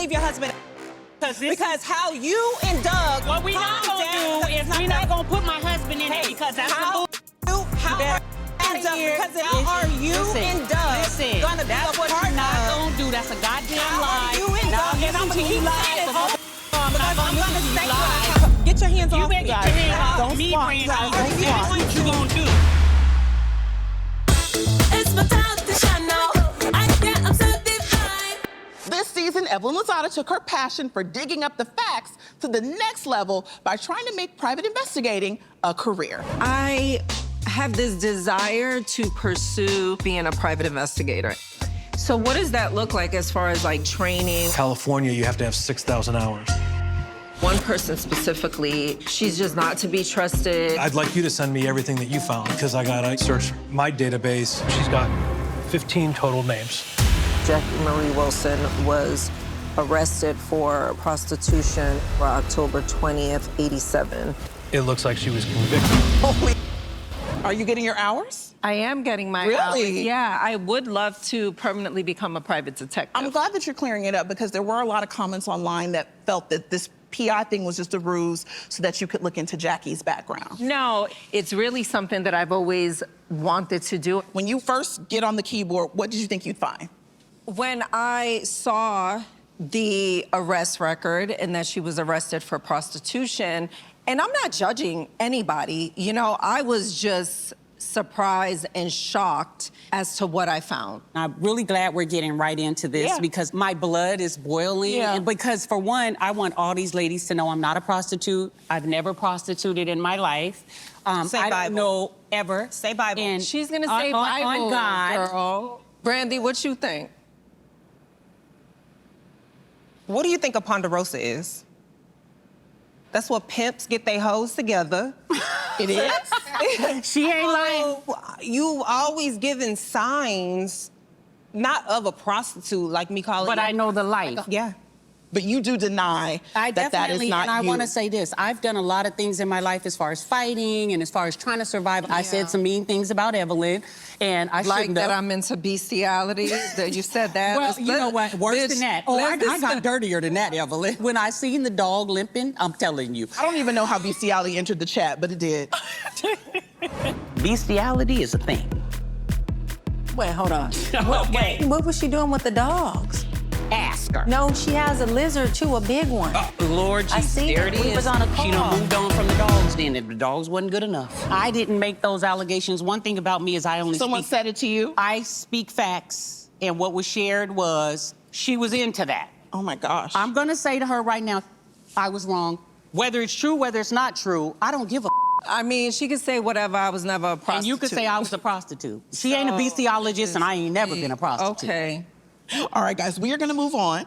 leave your husband. Because how you and Doug. What we not gonna do is we're not gonna put my husband in it because that's how are you and Doug gonna be a partner? What you're not gonna do. That's a goddamn lie. You and Now, Doug, and I'm gonna keep lying. I'm gonna say get your hands off me, guys. Get your hands off me, Brandy. That's what you gonna do. It's my time to shine now. I'm so divine. This season, Evelyn Lozada took her passion for digging up the facts to the next level by trying to make private investigating a career. I have this desire to pursue being a private investigator. So what does that look like as far as like training? California, you have to have 6,000 hours. One person specifically, she's just not to be trusted. I'd like you to send me everything that you found because I gotta search my database. She's got 15 total names. Jackie Marie Wilson was arrested for prostitution on October 20th, 87. It looks like she was convicted. Holy, are you getting your hours? I am getting my hours. Yeah, I would love to permanently become a private detective. I'm glad that you're clearing it up because there were a lot of comments online that felt that this PI thing was just a ruse so that you could look into Jackie's background. No, it's really something that I've always wanted to do. When you first get on the keyboard, what did you think you'd find? When I saw the arrest record and that she was arrested for prostitution, and I'm not judging anybody, you know, I was just surprised and shocked as to what I found. I'm really glad we're getting right into this because my blood is boiling. Yeah. And because for one, I want all these ladies to know I'm not a prostitute. I've never prostituted in my life. Say I Bible. don't know ever. Say Bible. And She's gonna say Bible, on God. girl. Brandy, what you think? What do you think a ponderosa is? That's what pimps get their hoes together. It is? She ain't lying. You've always given signs, not of a prostitute, like me calling But you. I know the life. Yeah. But you do deny I that that is definitely, not and I you. want to say this. I've done a lot of things in my life as far as fighting and as far as trying to survive. I said some mean things about Evelyn, and I Like shouldn't that have. I'm into bestiality, that you said that. Well, you know what? Worse than that. Oh, I got dirtier than that, Evelyn. When I seen the dog limping, I'm telling you. I don't even know how bestiality entered the chat, but it did. Bestiality is a thing. Wait, hold on. Okay. What was she doing with the dogs? Ask her. No, she has a lizard too, a big one. Lord Jesus, I seen there it. it We is. was on a She call. done moved on from the dogs then. If the dogs wasn't good enough. I didn't make those allegations. One thing about me is I only Someone speak. said it to you? I speak facts, and what was shared was she was into that. Oh my gosh. I'm gonna say to her right now, I was wrong. Whether it's true, whether it's not true, I don't give a. I mean, she could say whatever, I was never a prostitute. And you could say I was a prostitute. She ain't a bestiologist, and I ain't never been a prostitute. Okay. All right, guys, we are gonna move on.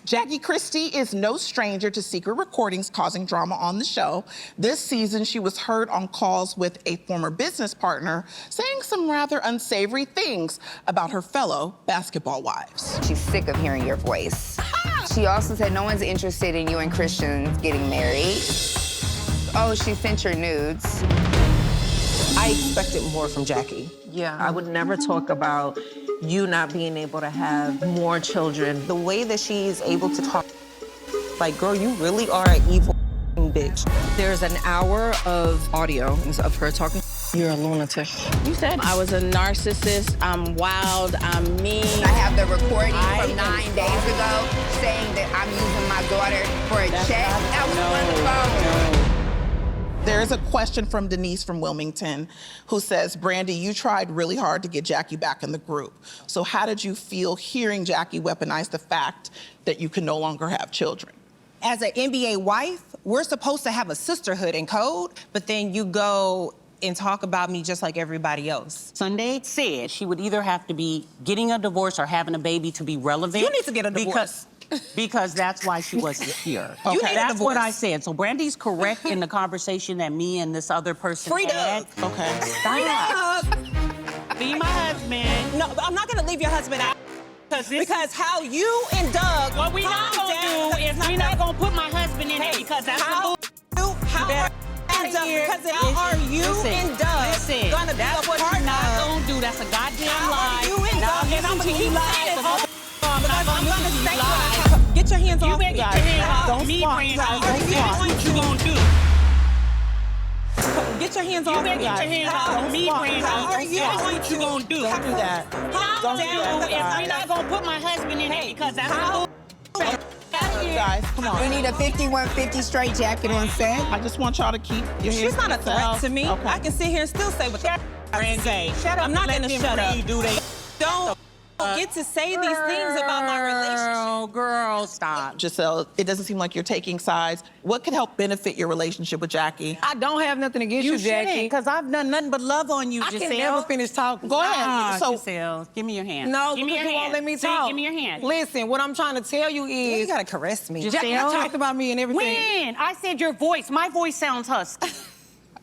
Jackie Christie is no stranger to secret recordings causing drama on the show. This season, she was heard on calls with a former business partner saying some rather unsavory things about her fellow basketball wives. She's sick of hearing your voice. She also said no one's interested in you and Christian getting married. Oh, she sent your nudes. I expected more from Jackie. Yeah, I would never talk about you not being able to have more children. The way that she's able to talk, like, girl, you really are an evil bitch. There's an hour of audio of her talking. You're a lunatic. You said I was a narcissist, I'm wild, I'm mean. I have the recording from 9 days ago saying that I'm using my daughter for a check. I was on the phone. There's a question from Denise from Wilmington who says, Brandy, you tried really hard to get Jackie back in the group. So how did you feel hearing Jackie weaponize the fact that you can no longer have children? As an NBA wife, we're supposed to have a sisterhood in code, but then you go and talk about me just like everybody else. Sunday said she would either have to be getting a divorce or having a baby to be relevant. You need to get a divorce. Because that's why she wasn't here. You need a That's divorce. what I said. So Brandy's correct in the conversation that me and this other person had. Okay. Stop. Be my husband. No, I'm not gonna leave your husband out. Because how you and Doug. What we not gonna do is we're not gonna put my husband in it because that's how are you and Doug gonna be a what you're partner? not gonna do. That's a goddamn lie. You and Now, Doug, and I'm gonna keep lying. I'm gonna say get your hands me, Brandy. That's what you gonna do. Get your hands You off better me. get your hands off me, Brandy. That's what you gonna do. Don't do that. Calm down. If I'm not gonna put my husband in it because that's how. Guys, come on. We need a 5150 straight jacket on set. I just want y'all to keep your hands She's not a to threat yourself. to me. Okay. I can sit here and still say what I say. Shut up. I'm not Let gonna them shut up. breathe, do they? Don't get to say these things about my relationship. Girl, stop. Giselle, it doesn't seem like you're taking sides. What could help benefit your relationship with Jackie? I don't have nothing against you, Jackie. because I've done nothing but love on you, I Giselle. can never finish talking. Go ahead. So- Giselle, give me your hand. No, give me because your you won't hand. let me See, talk. give me your hand. Listen, what I'm trying to tell you You is, gotta caress me. Jackie, you talked about me and everything. When? I said your voice. My voice sounds husky.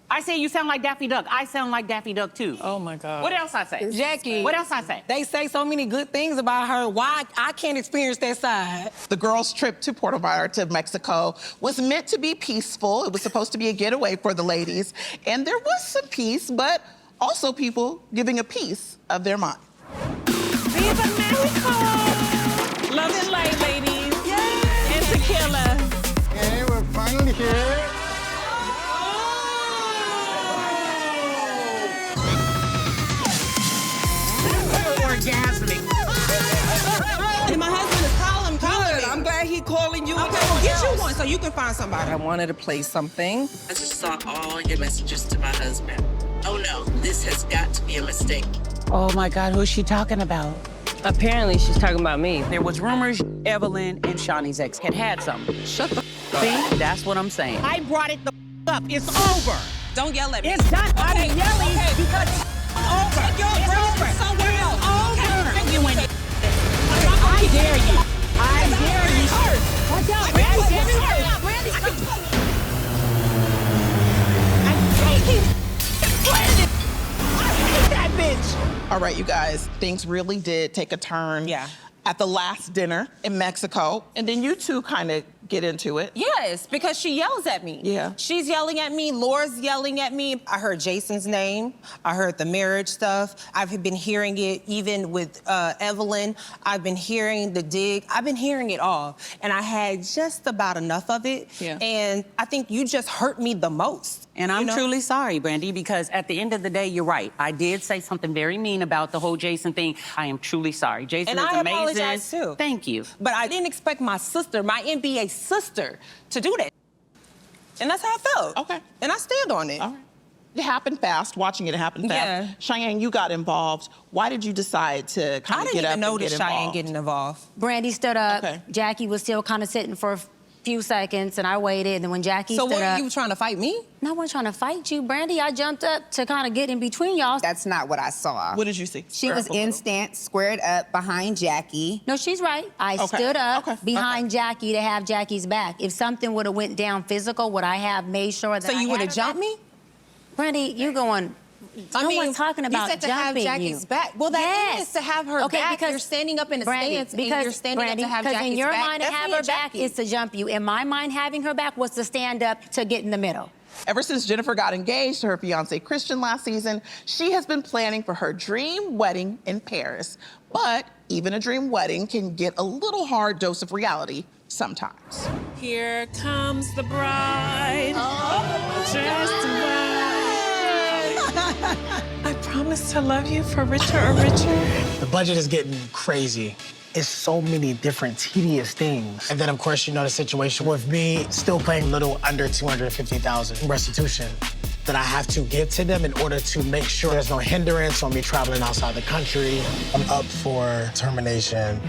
I said you sound like Daffy Duck. I sound like Daffy Duck too. Oh my God. What else I say? Jackie. What else I say? They say so many good things about her. Why I can't experience that side? The girls' trip to Puerto Vallarta, Mexico, was meant to be peaceful. It was supposed to be a getaway for the ladies. And there was some peace, but also people giving a piece of their mind. Viva Mexico! Love and light, ladies. Yay! And tequila. Hey, we're finally here. Orgasmic. And my husband is calling me. I'm glad he calling you. Okay, well, get you one so you can find somebody. I wanted to play something. I just saw all your messages to my husband. Oh no, this has got to be a mistake. Oh my God, who's she talking about? Apparently, she's talking about me. There was rumors Evelyn and Shawnee's ex had something. Shut the See, that's what I'm saying. I brought it the up. It's over. Don't yell at me. It's done. I'm yelling because it's over. Take your girlfriend somewhere else. Over. You in it. I dare you. I dare you. Watch out, that bitch. All right, you guys, things really did take a turn at the last dinner in Mexico. And then you two kind of get into it. Yes, because she yells at me. Yeah. She's yelling at me. Laura's yelling at me. I heard Jason's name. I heard the marriage stuff. I've been hearing it even with Evelyn. I've been hearing the dig. I've been hearing it all. And I had just about enough of it. Yeah. And I think you just hurt me the most. And I'm you know? truly sorry, Brandy, because at the end of the day, you're right. I did say something very mean about the whole Jason thing. I am truly sorry. Jason And is I amazing. apologize too. Thank you. But I didn't expect my sister, my NBA sister, to do that. And that's how I felt. Okay. And I stand on it. All right. It happened fast, watching it happen fast. Yeah. Cheyenne, you got involved. Why did you decide to kind I of didn't get up even and notice get Cheyenne involved? getting involved. Brandy stood up. Okay. Jackie was still kind of sitting for a few seconds, and I waited. And then when Jackie So stood what, up, you trying to fight me? no one trying to fight you, Brandy. I jumped up to kind of get in between y'all. That's not what I saw. What did you see? She was instant, squared up behind Jackie. No, she's right. I Okay. stood up Okay. behind Jackie to have Jackie's back. If something would have went down physical, would I have made sure that So you I would had have her jumped back? me? Brandy, you going... No one's talking about you said to have jumping Jackie's you. back. Well, that Yes. is to have her Okay, back. because You're standing up in a Brandy, stance, and because you're standing Brandy, up to have because Jackie's in your back. mind, to That's have me her and back Jackie. is to jump you. In my mind, having her back was to stand up to get in the middle. Ever since Jennifer got engaged to her fiance Christian last season, she has been planning for her dream wedding in Paris. But even a dream wedding can get a little hard dose of reality sometimes. Here comes the bride. I promise to love you for richer or richer. The budget is getting crazy. It's so many different tedious things. And then, of course, you know the situation with me still paying a little under $250,000 restitution that I have to give to them in order to make sure there's no hindrance on me traveling outside the country. I'm up for termination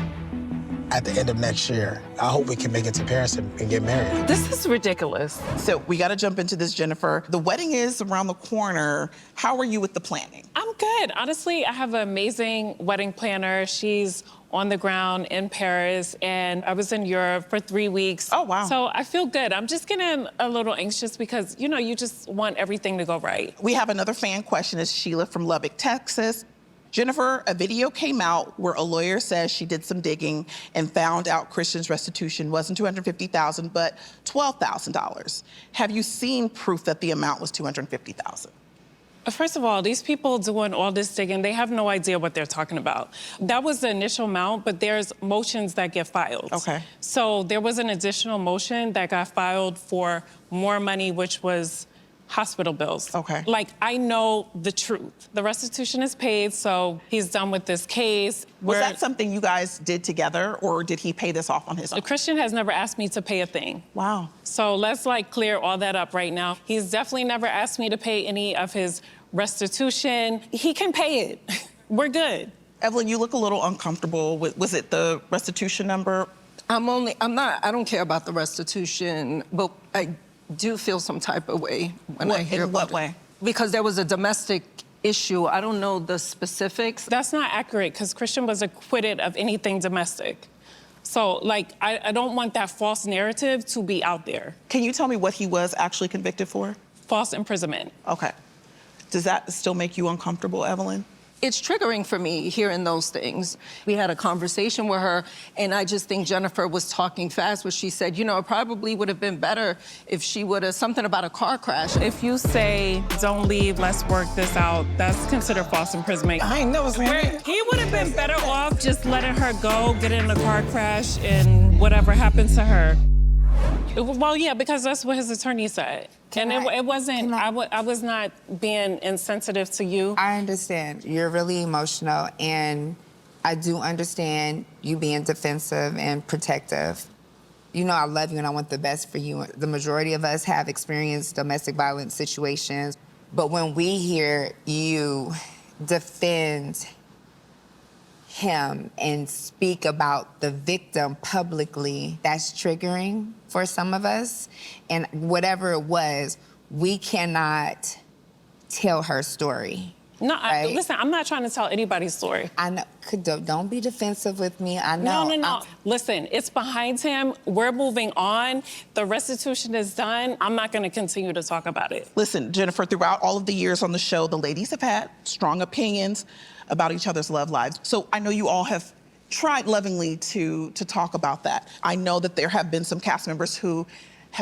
at the end of next year. I hope we can make it to Paris and get married. This is ridiculous. So we got to jump into this, Jennifer. The wedding is around the corner. How are you with the planning? I'm good. Honestly, I have an amazing wedding planner. She's on the ground in Paris, and I was in Europe for 3 weeks. Oh, wow. So I feel good. I'm just getting a little anxious because, you know, you just want everything to go right. We have another fan question. It's Sheila from Lubbock, Texas. Jennifer, a video came out where a lawyer says she did some digging and found out Christian's restitution wasn't $250,000, but $12,000. Have you seen proof that the amount was $250,000? First of all, these people doing all this digging, they have no idea what they're talking about. That was the initial amount, but there's motions that get filed. Okay. So there was an additional motion that got filed for more money, which was hospital bills. Okay. Like, I know the truth. The restitution is paid, so he's done with this case. Was that something you guys did together, or did he pay this off on his own? Christian has never asked me to pay a thing. Wow. So let's like clear all that up right now. He's definitely never asked me to pay any of his restitution. He can pay it. We're good. Evelyn, you look a little uncomfortable. Was it the restitution number? I don't care about the restitution, but I do feel some type of way when I hear in what way? Because there was a domestic issue. I don't know the specifics. That's not accurate, because Christian was acquitted of anything domestic. So, like, I don't want that false narrative to be out there. Can you tell me what he was actually convicted for? False imprisonment. Okay. Does that still make you uncomfortable, Evelyn? It's triggering for me hearing those things. We had a conversation with her, and I just think Jennifer was talking fast when she said, you know, it probably would have been better if she would have, something about a car crash. If you say, don't leave, let's work this out, that's considered false imprisonment. I ain't never seen that. He would have been better off just letting her go, get in a car crash, and whatever happened to her. Well, yeah, because that's what his attorney said. It wasn't, I was not being insensitive to you. I understand. You're really emotional, and I do understand you being defensive and protective. You know I love you and I want the best for you. The majority of us have experienced domestic violence situations, but when we hear you defend him and speak about the victim publicly, that's triggering for some of us. And whatever it was, we cannot tell her story. No, right? Listen, I'm not trying to tell anybody's story. I know. Don't be defensive with me. I know. No. Listen, it's behind him. We're moving on. The restitution is done. I'm not going to continue to talk about it. Listen, Jennifer, throughout all of the years on the show, the ladies have had strong opinions about each other's love lives. So I know you all have tried lovingly to talk about that. I know that there have been some cast members who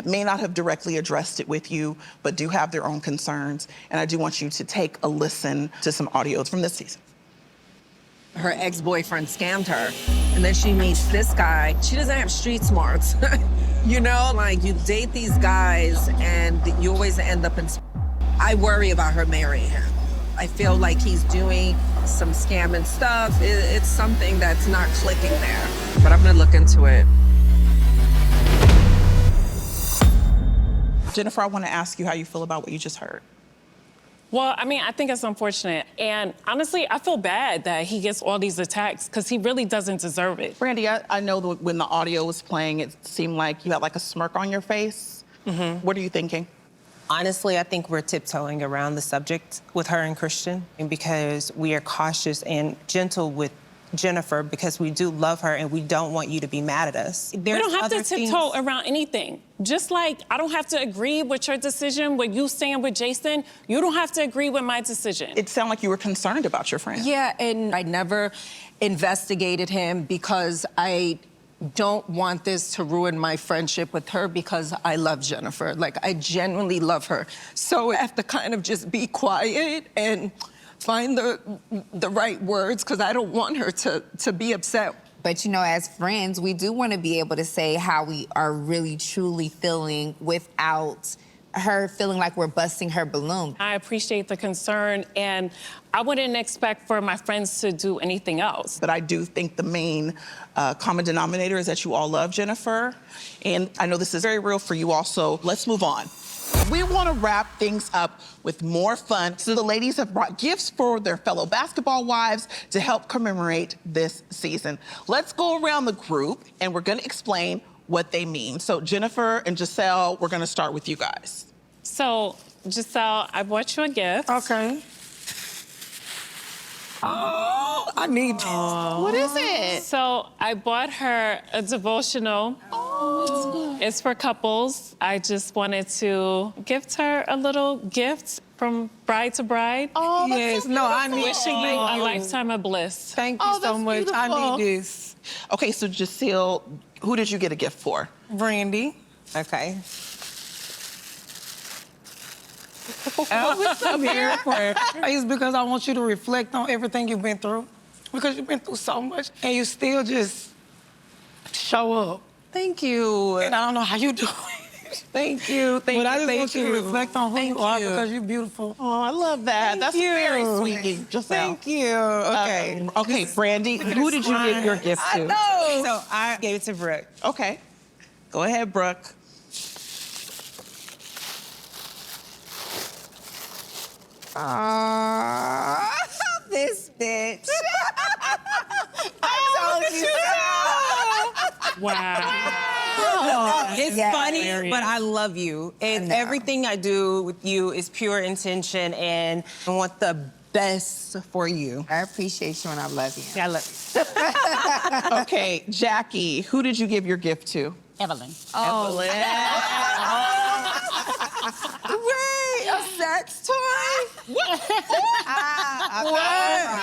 may not have directly addressed it with you, but do have their own concerns. And I do want you to take a listen to some audios from this season. Her ex-boyfriend scammed her, and then she meets this guy. She doesn't have street smarts. You know, like, you date these guys and you always end up in... I worry about her marrying him. I feel like he's doing some scamming stuff. It's something that's not clicking there, but I'm gonna look into it. Jennifer, I want to ask you how you feel about what you just heard. Well, I mean, I think it's unfortunate. And honestly, I feel bad that he gets all these attacks because he really doesn't deserve it. Brandy, I know that when the audio was playing, it seemed like you had like a smirk on your face. Mm-hmm. What are you thinking? Honestly, I think we're tiptoeing around the subject with her and Christian, and because we are cautious and gentle with Jennifer because we do love her and we don't want you to be mad at us. We don't have to tiptoe around anything. Just like I don't have to agree with your decision, with you staying with Jason, you don't have to agree with my decision. It sounded like you were concerned about your friend. Yeah, and I never investigated him because I don't want this to ruin my friendship with her because I love Jennifer. Like, I genuinely love her. So I have to kind of just be quiet and find the right words because I don't want her to be upset. But, you know, as friends, we do want to be able to say how we are really, truly feeling without her feeling like we're busting her balloon. I appreciate the concern, and I wouldn't expect for my friends to do anything else. But I do think the main common denominator is that you all love Jennifer. And I know this is very real for you also. Let's move on. We want to wrap things up with more fun. So the ladies have brought gifts for their fellow basketball wives to help commemorate this season. Let's go around the group and we're going to explain what they mean. So Jennifer and Giselle, we're going to start with you guys. So, Giselle, I bought you a gift. Okay. Oh, I need this. What is it? So I bought her a devotional. Oh, it's for couples. I just wanted to gift her a little gift from bride to bride. Oh, yes. So no, I need wishing you a lifetime of bliss. Thank you so much. Beautiful. I need this. Okay, so Giselle, who did you get a gift for? Brandy. Okay. I'm here for it. It's because I want you to reflect on everything you've been through. Because you've been through so much, and you still just show up. Thank you. And I don't know how you do it. Thank you. Thank But you. I just Thank want you to reflect on who you are because you're beautiful. Oh, I love that. That's very sweet, Giselle. Thank you. Okay. Okay, Brandy, who did you give your gift to? So I gave it to Brooke. Okay. Go ahead, Brooke. This bitch. I told you so. Wow. It's Yeah. funny, Hilarious. but I love you. And everything I do with you is pure intention, and I want the best for you. I appreciate you and I love you. I love you. Okay, Jackie, who did you give your gift to? Evelyn. Evelyn. Wait, a sex toy?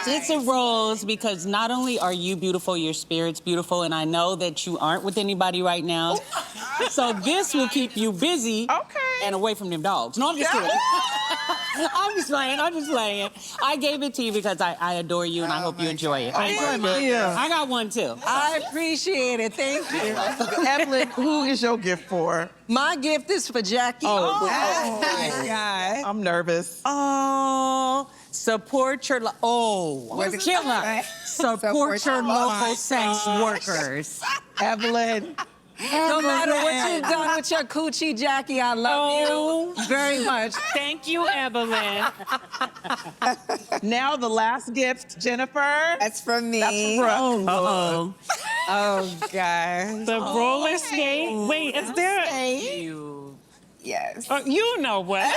It's a rose because not only are you beautiful, your spirit's beautiful, and I know that you aren't with anybody right now. So this will keep you busy and away from them dogs. No, I'm just kidding. I'm just playing. I gave it to you because I adore you and I hope you enjoy it. Thank you. I got one too. I appreciate it. Thank you. Evelyn, who is your gift for? My gift is for Jackie. Oh my God. I'm nervous. Oh, support your killer. Support your local sex workers. Evelyn. No matter what you've done with your coochie, Jackie, I love you very much. Thank you, Evelyn. Now the last gift, Jennifer. That's from me. That's for Brooke. Uh-oh. Oh, God. The roller skate. Wait, is there? Yes. You know what?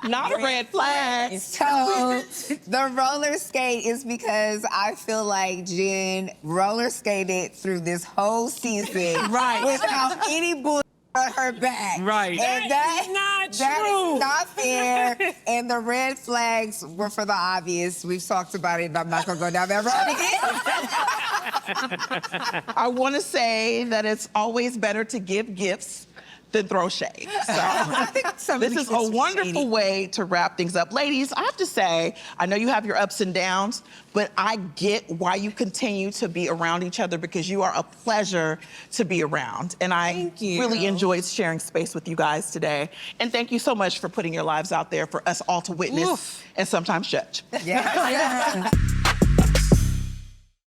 Not a red flag. So the roller skate is because I feel like Jen roller skated through this whole season without any bull on her back. Right. And That is not true. is not fair. And the red flags were for the obvious. We've talked about it, and I'm not gonna go down that road again. I want to say that it's always better to give gifts than throw shade. So this is a wonderful way to wrap things up. Ladies, I have to say, I know you have your ups and downs, but I get why you continue to be around each other because you are a pleasure to be around. And I really enjoyed sharing space with you guys today. And thank you so much for putting your lives out there for us all to witness and sometimes judge. Yeah.